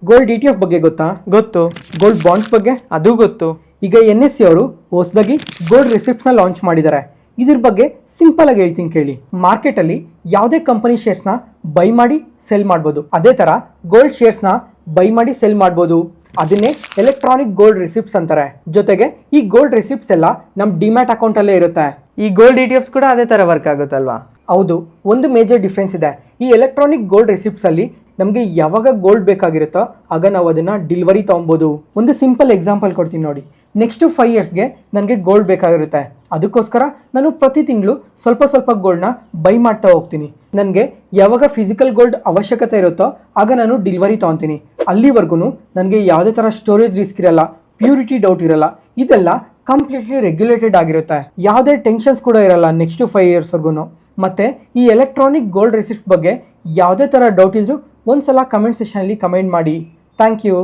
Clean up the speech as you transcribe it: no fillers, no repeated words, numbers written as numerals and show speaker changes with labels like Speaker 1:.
Speaker 1: Gold ETF ಬಗ್ಗೆ ಗೊತ್ತಾ?
Speaker 2: ಗೊತ್ತು.
Speaker 1: ಗೋಲ್ಡ್ ಬಾಂಡ್ಸ್ ಬಗ್ಗೆ
Speaker 2: ಅದು ಗೊತ್ತು.
Speaker 1: ಈಗ NSE ಅವರು ಹೊಸದಾಗಿ ಗೋಲ್ಡ್ ರಿಸಿಪ್ಟ್ಸ್ನ ಲಾಂಚ್ ಮಾಡಿದ್ದಾರೆ. ಇದ್ರ ಬಗ್ಗೆ ಸಿಂಪಲ್ ಆಗಿ ಹೇಳ್ತೀನಿ ಕೇಳಿ. ಮಾರ್ಕೆಟಲ್ಲಿ ಯಾವುದೇ ಕಂಪನಿ ಶೇರ್ಸ್ನ ಬೈ ಮಾಡಿ ಸೆಲ್ ಮಾಡ್ಬೋದು. ಅದೇ ಥರ ಗೋಲ್ಡ್ ಶೇರ್ಸ್ನ ಬೈ ಮಾಡಿ ಸೆಲ್ ಮಾಡ್ಬೋದು. ಅದನ್ನೇ ಎಲೆಕ್ಟ್ರಾನಿಕ್ ಗೋಲ್ಡ್ ರಿಸಿಪ್ಟ್ಸ್ ಅಂತಾರೆ. ಜೊತೆಗೆ ಈ ಗೋಲ್ಡ್ ರಿಸಿಪ್ಟ್ಸ್ ಎಲ್ಲ ನಮ್ಮ ಡಿಮ್ಯಾಟ್ ಅಕೌಂಟಲ್ಲೇ ಇರುತ್ತೆ.
Speaker 2: ಈ ಗೋಲ್ಡ್ ETFs ಕೂಡ ಅದೇ ಥರ ವರ್ಕ್ ಆಗುತ್ತಲ್ವಾ?
Speaker 1: ಹೌದು, ಒಂದು ಮೇಜರ್ ಡಿಫ್ರೆನ್ಸ್ ಇದೆ. ಈ ಎಲೆಕ್ಟ್ರಾನಿಕ್ ಗೋಲ್ಡ್ ರಿಸಿಪ್ಟ್ಸಲ್ಲಿ ನಮಗೆ ಯಾವಾಗ ಗೋಲ್ಡ್ ಬೇಕಾಗಿರುತ್ತೋ ಆಗ ನಾವು ಅದನ್ನು ಡಿಲಿವರಿ ತೊಗೊಬೋದು. ಒಂದು ಸಿಂಪಲ್ ಎಕ್ಸಾಂಪಲ್ ಕೊಡ್ತೀನಿ ನೋಡಿ. ನೆಕ್ಸ್ಟ್ 5 ಇಯರ್ಸ್ಗೆ ನನಗೆ ಗೋಲ್ಡ್ ಬೇಕಾಗಿರುತ್ತೆ. ಅದಕ್ಕೋಸ್ಕರ ನಾನು ಪ್ರತಿ ತಿಂಗಳು ಸ್ವಲ್ಪ ಗೋಲ್ಡ್ನ ಬೈ ಮಾಡ್ತಾ ಹೋಗ್ತೀನಿ. ನನಗೆ ಯಾವಾಗ ಫಿಸಿಕಲ್ ಗೋಲ್ಡ್ ಅವಶ್ಯಕತೆ ಇರುತ್ತೋ ಆಗ ನಾನು ಡಿಲಿವರಿ ತೊಗೊತೀನಿ. ಅಲ್ಲಿವರೆಗೂ ನನಗೆ ಯಾವುದೇ ಥರ ಸ್ಟೋರೇಜ್ ರಿಸ್ಕ್ ಇರಲ್ಲ, ಪ್ಯೂರಿಟಿ ಡೌಟ್ ಇರಲ್ಲ. ಇದೆಲ್ಲ ಕಂಪ್ಲೀಟ್ಲಿ ರೆಗ್ಯುಲೇಟೆಡ್ ಆಗಿರುತ್ತೆ. ಯಾವುದೇ ಟೆನ್ಷನ್ಸ್ ಕೂಡ ಇರಲ್ಲ ನೆಕ್ಸ್ಟ್ 5 ಇಯರ್ಸ್ವರೆಗೂ. ಮತ್ತು ಈ ಎಲೆಕ್ಟ್ರಾನಿಕ್ ಗೋಲ್ಡ್ ರಿಸಿಪ್ಟ್ ಬಗ್ಗೆ ಯಾವುದೇ ಥರ ಡೌಟ್ ಇದ್ರೂ ಒಂದ್ಸಲ ಕಮೆಂಟ್ ಸೆಷನಲ್ಲಿ ಕಮೆಂಟ್ ಮಾಡಿ. Thank you.